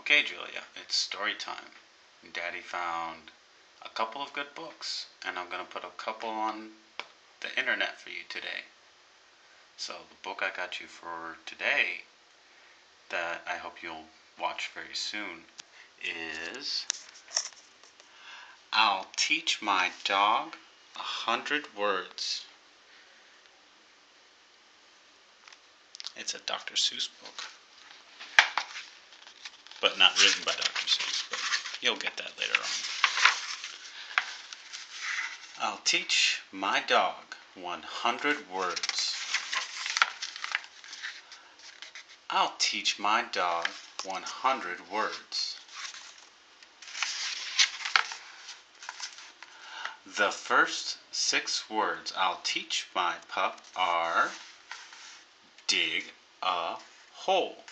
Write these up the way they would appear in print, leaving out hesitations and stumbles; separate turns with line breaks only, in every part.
Okay, Julia, it's story time. Daddy found a couple of good books, and I'm going to put a couple on the internet for you today. So, the book I got you for today, that I hope you'll watch very soon, is I'll Teach My Dog 100 Words. It's a Dr. Seuss book, but not written by Dr. Seuss, but you'll get that later on. I'll teach my dog 100 words. I'll teach my dog 100 words. The first 6 words I'll teach my pup are dig a hole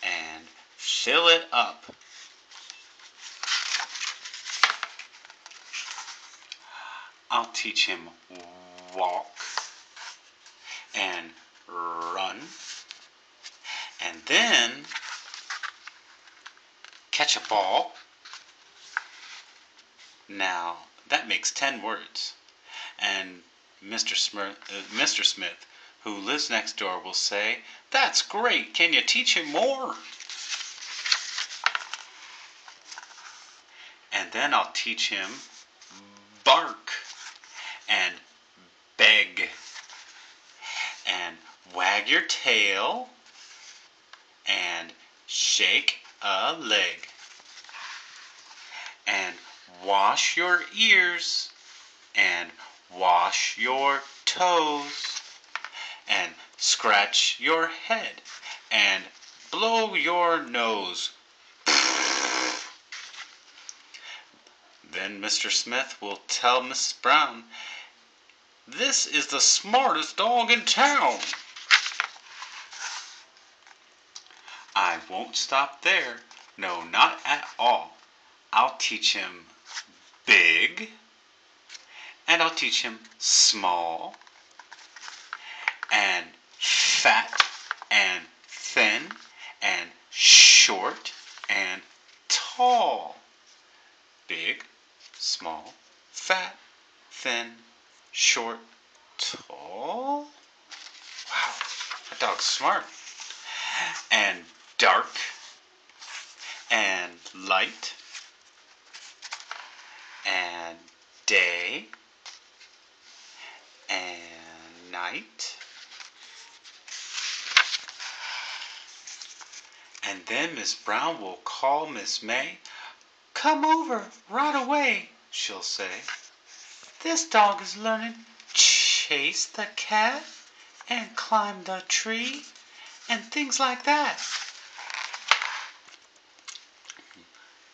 and fill it up. I'll teach him walk and run and then catch a ball. Now, that makes 10 words. And Mr. Smith, who lives next door, will say, "That's great. Can you teach him more?" And then I'll teach him bark and beg and wag your tail and shake a leg and wash your ears and wash your toes and scratch your head and blow your nose. Then Mr. Smith will tell Mrs. Brown, "This is the smartest dog in town." I won't stop there. No, not at all. I'll teach him big, and I'll teach him small, and fat, and thin, and short, and tall. Big, small, fat, thin, short, tall. Wow, that dog's smart. And dark, and light, and day, and night. And then Miss Brown will call Miss May. "Come over right away," she'll say. "This dog is learning chase the cat and climb the tree and things like that."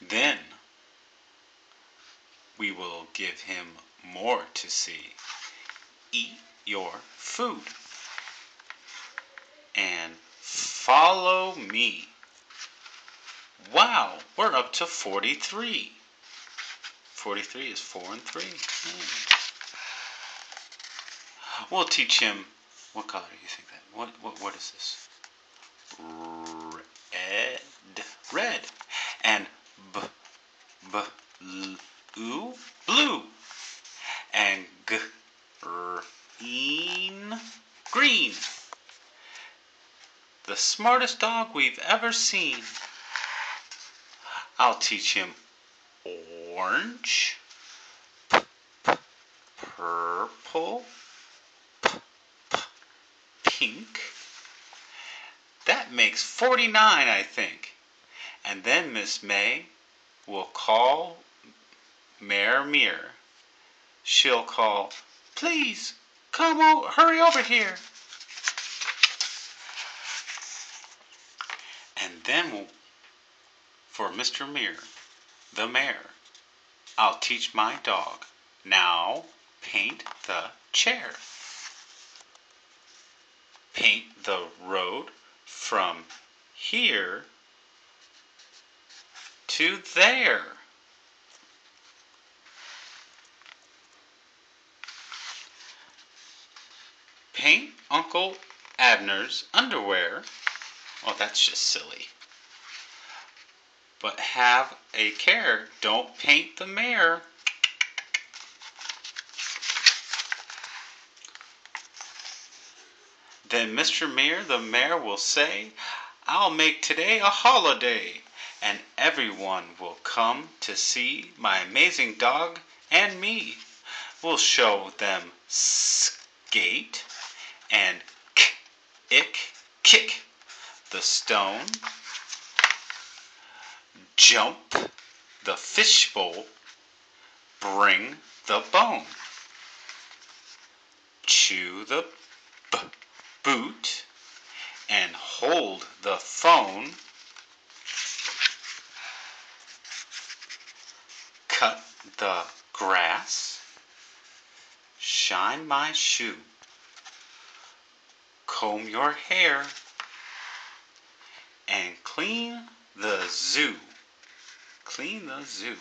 Then we will give him more to see. Eat your food and follow me. Wow, we're up to 43. 43 is 4 and 3. We'll teach him. What color do you think that? What is this? Red. And blue. And green. The smartest dog we've ever seen. I'll teach him orange, purple, pink. That makes 49, I think. And then Miss May will call Mare Mere. She'll call, "Please, hurry over here." And then for Mr. Mere, the mayor, I'll teach my dog. Now paint the chair. Paint the road from here to there. Paint Uncle Abner's underwear. Oh, that's just silly. but have a care. Don't paint the mare. Then Mr. the mayor will say, I'll make today a holiday, and everyone will come to see my amazing dog and me. We'll show them skate and kick the stone, jump the fishbowl, bring the bone, chew the boot, and hold the phone, cut the grass, shine my shoe, comb your hair, and clean the zoo. Clean the zoo.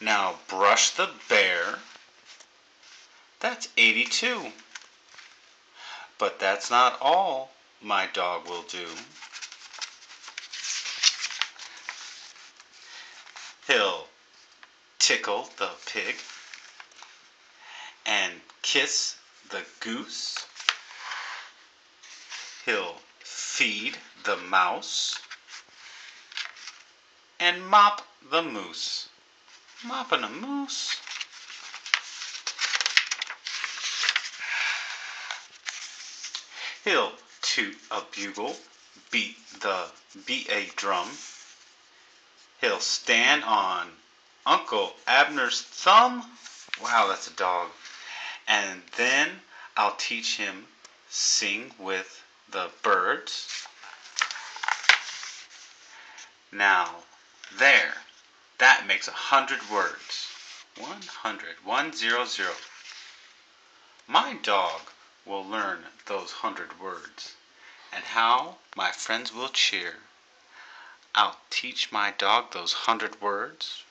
Now brush the bear. That's 82. But that's not all my dog will do. He'll tickle the pig and kiss the goose. He'll feed the mouse and mop the moose. Mopping a moose. He'll toot a bugle, beat a drum. He'll stand on Uncle Abner's thumb. Wow, that's a dog. And then I'll teach him sing with the birds. Now, there. That makes 100 words. 100. 100. My dog will learn those 100 words. And how my friends will cheer. I'll teach my dog those 100 words.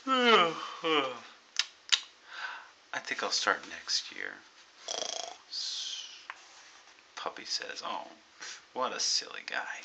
I think I'll start next year. Puppy says, oh, what a silly guy.